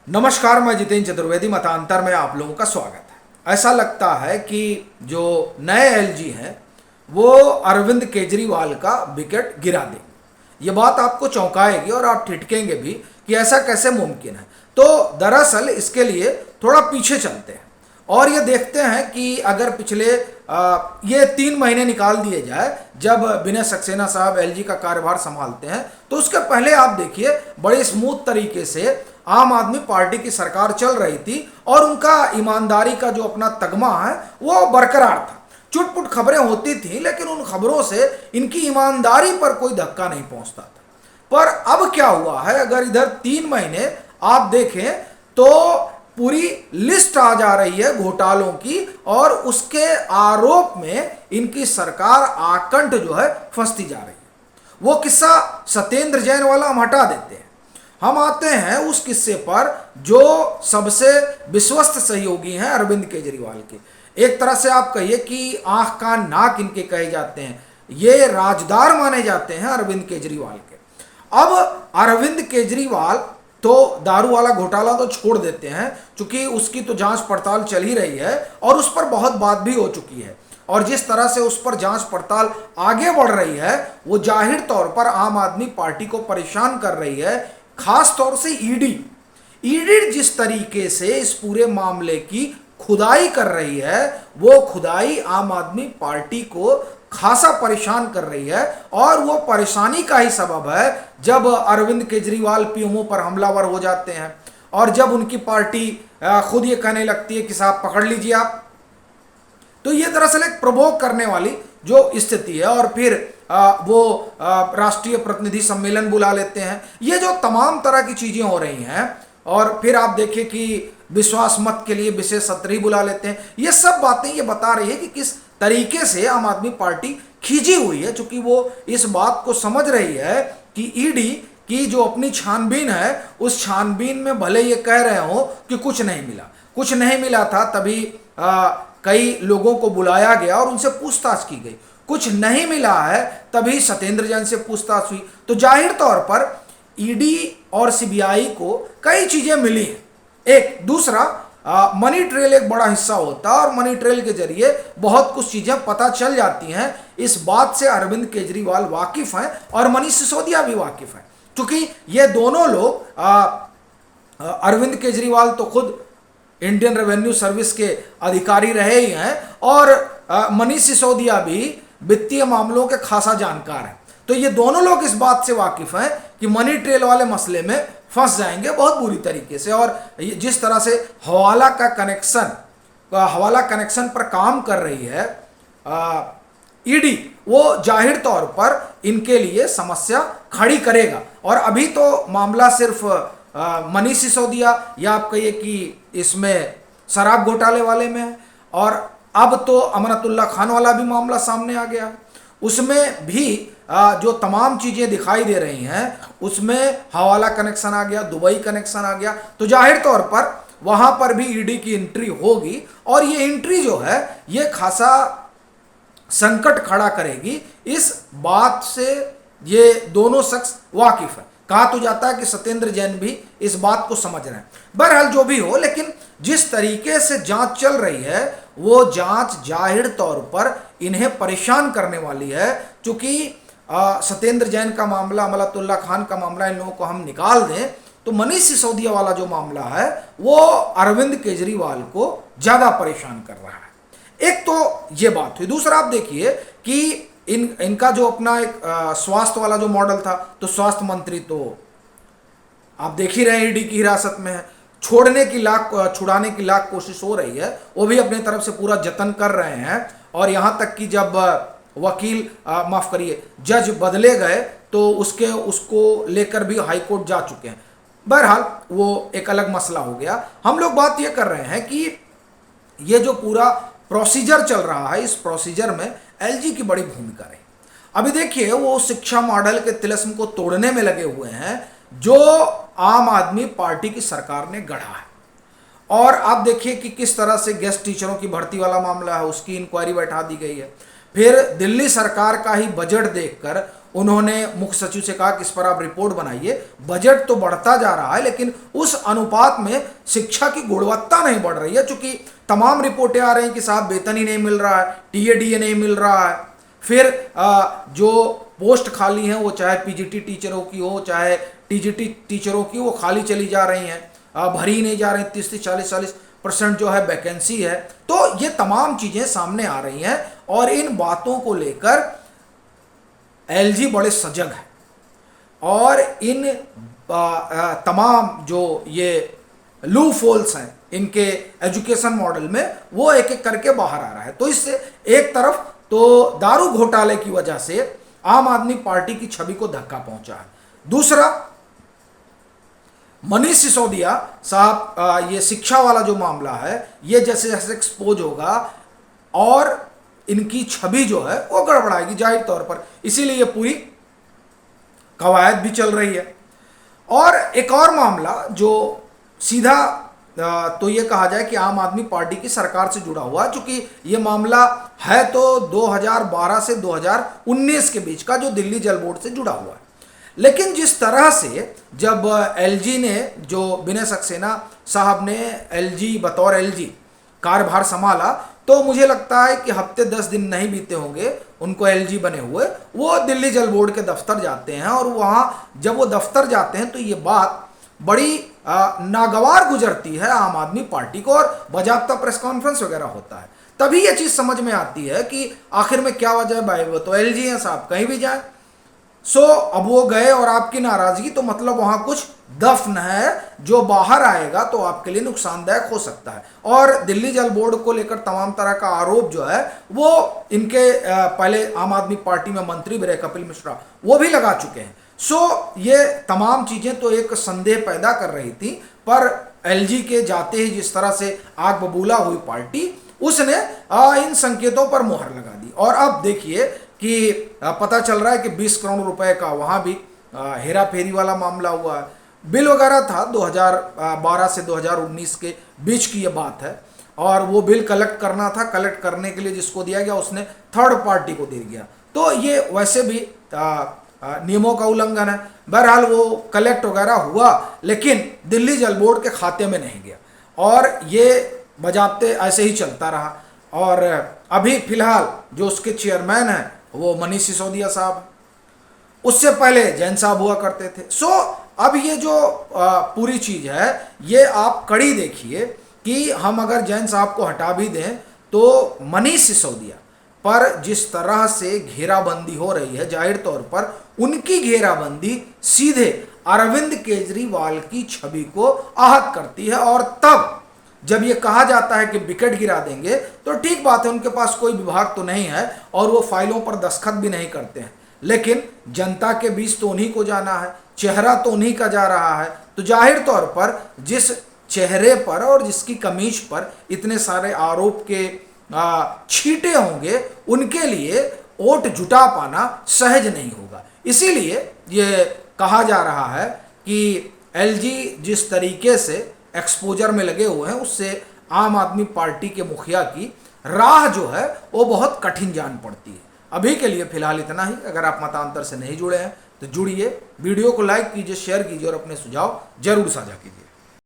नमस्कार, मैं जितेंद्र चतुर्वेदी। मतांतर में आप लोगों का स्वागत है। ऐसा लगता है कि जो नए एलजी हैं वो अरविंद केजरीवाल का विकेट गिरा देंगे। ये बात आपको चौंकाएगी और आप ठिठकेंगे भी कि ऐसा कैसे मुमकिन है। तो दरअसल इसके लिए थोड़ा पीछे चलते हैं और ये देखते हैं कि अगर पिछले ये 3 महीने निकाल दिए जाए जब विनय सक्सेना साहब एलजी का कार्यभार संभालते हैं, तो उसके पहले आप देखिए बड़े स्मूथ तरीके से आम आदमी पार्टी की सरकार चल रही थी और उनका ईमानदारी का जो अपना तगमा है वो बरकरार था। चुटपुट खबरें होती थी लेकिन उन खबरों से इनकी ईमानदारी पर कोई धक्का नहीं पहुंचता था। पर अब क्या हुआ है, अगर इधर 3 महीने आप देखें तो पूरी लिस्ट आ जा रही है घोटालों की और उसके आरोप में इनकी सरकार आकंठ जो है फंसती जा रही है। वो किस्सा सत्येंद्र जैन वाला हम हटा देते हैं, हम आते हैं उस किस्से पर जो सबसे विश्वस्त सहयोगी हैं अरविंद केजरीवाल के। एक तरह से आप कहिए कि आंख कान नाक इनके कहे जाते हैं, ये राजदार माने जाते हैं अरविंद केजरीवाल के। अब अरविंद केजरीवाल तो दारू वाला घोटाला तो छोड़ देते हैं, क्योंकि उसकी तो जांच पड़ताल चल ही रही है और उस पर बहुत बात भी हो चुकी है। और जिस तरह से उस पर जांच पड़ताल आगे बढ़ रही है वो जाहिर तौर पर आम आदमी पार्टी को परेशान कर रही है। खास तौर से ईडी जिस तरीके से इस पूरे मामले की खुदाई कर रही है, वो खुदाई आम आदमी पार्टी को खासा परेशान कर रही है। और वो परेशानी का ही सबब है जब अरविंद केजरीवाल पीएमओ पर हमलावर हो जाते हैं और जब उनकी पार्टी खुद ये कहने लगती है कि साहब पकड़ लीजिए आप। तो ये दरअसल एक प्रवोक करने वाली जो स्थिति है। और फिर वो राष्ट्रीय प्रतिनिधि सम्मेलन बुला लेते हैं। ये जो तमाम तरह की चीजें हो रही हैं और फिर आप देखिए कि विश्वास मत के लिए विशेष सत्र ही बुला लेते हैं। ये सब बातें ये बता रही है कि किस तरीके से आम आदमी पार्टी खींची हुई है, चूंकि वो इस बात को समझ रही है कि ईडी की जो अपनी छानबीन है उस छानबीन में भले ये कह रहे हो कि कुछ नहीं मिला था, तभी कई लोगों को बुलाया गया और उनसे पूछताछ की गई। कुछ नहीं मिला है तभी सत्येंद्र जैन से पूछताछ हुई। तो जाहिर तौर पर ईडी और सीबीआई को कई चीजें मिली हैं। एक दूसरा मनी ट्रेल एक बड़ा हिस्सा होता है और मनी ट्रेल के जरिए बहुत कुछ चीजें पता चल जाती हैं। इस बात से अरविंद केजरीवाल वाकिफ हैं और मनीष सिसोदिया भी वाकिफ हैं, क्योंकि ये दोनों लोग अरविंद केजरीवाल तो खुद इंडियन रेवेन्यू सर्विस के अधिकारी रहे ही हैं और मनीष सिसोदिया भी वित्तीय मामलों के खासा जानकार हैं। तो ये दोनों लोग इस बात से वाकिफ हैं कि मनी ट्रेल वाले मसले में फंस जाएंगे बहुत बुरी तरीके से। और जिस तरह से हवाला कनेक्शन पर काम कर रही है ईडी, वो जाहिर तौर पर इनके लिए समस्या खड़ी करेगा। और अभी तो मामला सिर्फ मनीष सिसोदिया या आप कहिए कि इसमें शराब घोटाले वाले में है, और अब तो अमनतुल्ला खान वाला भी मामला सामने आ गया। उसमें भी जो तमाम चीजें दिखाई दे रही हैं उसमें हवाला कनेक्शन आ गया, दुबई कनेक्शन आ गया। तो जाहिर तौर पर वहां पर भी ईडी की एंट्री होगी और ये एंट्री जो है ये खासा संकट खड़ा करेगी। इस बात से ये दोनों शख्स वाकिफ है। कहा तो जाता है कि सत्येंद्र जैन भी इस बात को समझ रहे हैं। बहरहाल जो भी हो, लेकिन जिस तरीके से जांच चल रही है वो जांच जाहिर तौर पर इन्हें परेशान करने वाली है। क्योंकि सत्येंद्र जैन का मामला, अमनतुल्ला खान का मामला, इन लोगों को हम निकाल दें तो मनीष सिसोदिया वाला जो मामला है वो अरविंद केजरीवाल को ज्यादा परेशान कर रहा है। एक तो ये बात हुई। दूसरा आप देखिए कि इनका जो अपना एक स्वास्थ्य वाला जो मॉडल था, तो स्वास्थ्य मंत्री तो आप देख ही रहे हैं ईडी की हिरासत में है। छुड़ाने की लाख कोशिश हो रही है, वो भी अपनी तरफ से पूरा जतन कर रहे हैं। और यहां तक कि जब जज बदले गए तो उसको लेकर भी हाईकोर्ट जा चुके हैं। बहरहाल वो एक अलग मसला हो गया। हम लोग बात ये कर रहे हैं कि ये जो पूरा प्रोसीजर चल रहा है, इस प्रोसीजर में एलजी की बड़ी भूमिका रही। अभी देखिए वो शिक्षा मॉडल के तिलिस्म को तोड़ने में लगे हुए हैं जो आम आदमी पार्टी की सरकार ने गढ़ा है। और आप देखिए कि किस तरह से गेस्ट टीचरों की भर्ती वाला मामला है, उसकी इंक्वायरी बैठा दी गई है। फिर दिल्ली सरकार का ही बजट देखकर उन्होंने मुख्य सचिव से कहा कि इस पर आप रिपोर्ट बनाइए। बजट तो बढ़ता जा रहा है लेकिन उस अनुपात में शिक्षा की गुणवत्ता नहीं बढ़ रही है, क्योंकि तमाम रिपोर्टें आ रही हैं कि साहब वेतन ही नहीं मिल रहा है, टीएडीए नहीं मिल रहा है। फिर जो पोस्ट खाली हैं वो चाहे पीजीटी टीचरों की हो चाहे टीजीटी टीचरों की, वो खाली चली जा रही हैं, भरी नहीं जा रही। 30-40% जो है वैकेंसी है। तो ये तमाम चीजें सामने आ रही हैं और इन बातों को लेकर एलजी बड़े सजग है और इन तमाम जो ये लूप होल्स हैं इनके एजुकेशन मॉडल में वो एक एक करके बाहर आ रहा है। तो इससे एक तरफ तो दारू घोटाले की वजह से आम आदमी पार्टी की छवि को धक्का पहुंचा है, दूसरा मनीष सिसोदिया साहब ये शिक्षा वाला जो मामला है ये जैसे जैसे एक्सपोज होगा और इनकी छवि जो है वो गड़बड़ाएगी जाहिर तौर पर, इसीलिए ये पूरी कवायद भी चल रही है। और एक और मामला जो सीधा तो ये कहा जाए कि आम आदमी पार्टी की सरकार से जुड़ा हुआ है, चूंकि ये मामला है तो 2012 से 2019 के बीच का जो दिल्ली जल बोर्ड से जुड़ा हुआ है। लेकिन जिस तरह से जब एलजी ने, जो विनय सक्सेना साहब ने एलजी बतौर एलजी कार्यभार संभाला, तो मुझे लगता है कि हफ्ते 10 दिन नहीं बीते होंगे उनको एलजी बने हुए, वो दिल्ली जल बोर्ड के दफ्तर जाते हैं और वहाँ जब वो दफ्तर जाते हैं तो ये बात बड़ी नागवार गुजरती है आम आदमी पार्टी को और बाकायदा प्रेस कॉन्फ्रेंस वगैरह होता है। तभी ये चीज़ समझ में आती है कि आखिर में क्या वजह है। भाई वो तो एलजी हैं साहब, कहीं भी जाए। सो अब वो गए और आपकी नाराजगी, तो मतलब वहां कुछ दफन है जो बाहर आएगा तो आपके लिए नुकसानदायक हो सकता है। और दिल्ली जल बोर्ड को लेकर तमाम तरह का आरोप जो है वो इनके पहले आम आदमी पार्टी में मंत्री भी रहे कपिल मिश्रा, वो भी लगा चुके हैं। सो ये तमाम चीजें तो एक संदेह पैदा कर रही थी, पर एलजी के जाते ही जिस तरह से आग बबूला हुई पार्टी, उसने इन संकेतों पर मुहर लगा दी। और अब देखिए कि पता चल रहा है कि 20 करोड़ रुपए का वहां भी हेरा फेरी वाला मामला हुआ है। बिल वगैरह था 2012 से 2019 के बीच की ये बात है और वो बिल कलेक्ट करना था। कलेक्ट करने के लिए जिसको दिया गया उसने थर्ड पार्टी को दे दिया, तो ये वैसे भी नियमों का उल्लंघन है। बहरहाल वो कलेक्ट वगैरह हुआ लेकिन दिल्ली जल बोर्ड के खाते में नहीं गया और ये बजाते ऐसे ही चलता रहा। और अभी फिलहाल जो उसके चेयरमैन हैं वो मनीष सिसोदिया साहब, उससे पहले जैन साहब हुआ करते थे। सो अब ये जो पूरी चीज है ये आप कड़ी देखिए कि हम अगर जैन साहब को हटा भी दें तो मनीष सिसोदिया पर जिस तरह से घेराबंदी हो रही है, जाहिर तौर पर उनकी घेराबंदी सीधे अरविंद केजरीवाल की छवि को आहत करती है। और तब जब ये कहा जाता है कि विकेट गिरा देंगे तो ठीक बात है, उनके पास कोई विभाग तो नहीं है और वो फाइलों पर दस्तखत भी नहीं करते हैं, लेकिन जनता के बीच तो उन्हीं को जाना है, चेहरा तो उन्हीं का जा रहा है। तो जाहिर तौर पर जिस चेहरे पर और जिसकी कमीज पर इतने सारे आरोप के छींटे होंगे, उनके लिए वोट जुटा पाना सहज नहीं होगा। इसीलिए ये कहा जा रहा है कि एलजी जिस तरीके से एक्सपोजर में लगे हुए हैं उससे आम आदमी पार्टी के मुखिया की राह जो है वो बहुत कठिन जान पड़ती है। अभी के लिए फिलहाल इतना ही। अगर आप मतांतर से नहीं जुड़े हैं तो जुड़िए, वीडियो को लाइक कीजिए, शेयर कीजिए और अपने सुझाव जरूर साझा कीजिए।